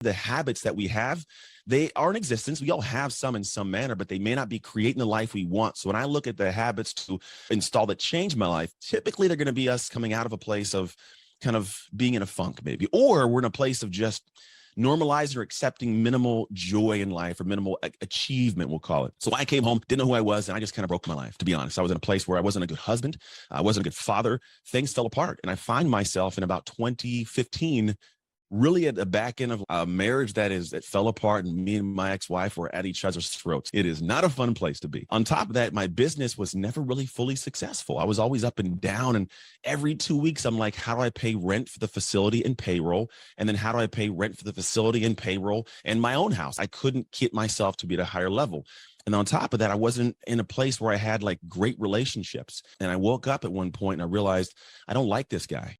The habits that we have, they are in existence. We all have some in some manner, but they may not be creating the life we want. So when I look at the habits to install that change my life, typically they're going to be us coming out of a place of kind of being in a funk maybe, or we're in a place of just normalizing or accepting minimal joy in life or minimal achievement, we'll call it. So I came home, didn't know who I was, and I just kind of broke my life, to be honest. I was in a place where I wasn't a good husband. I wasn't a good father. Things fell apart. And I find myself in about 2015 really at the back end of a marriage that fell apart, and me and my ex-wife were at each other's throats. It is not a fun place to be. On top of that, my business was never really fully successful. I was always up and down. And every 2 weeks, I'm like, how do I pay rent for the facility and payroll? And then how do I pay rent for the facility and payroll and my own house? I couldn't get myself to be at a higher level. And on top of that, I wasn't in a place where I had like great relationships. And I woke up at one point and I realized I don't like this guy.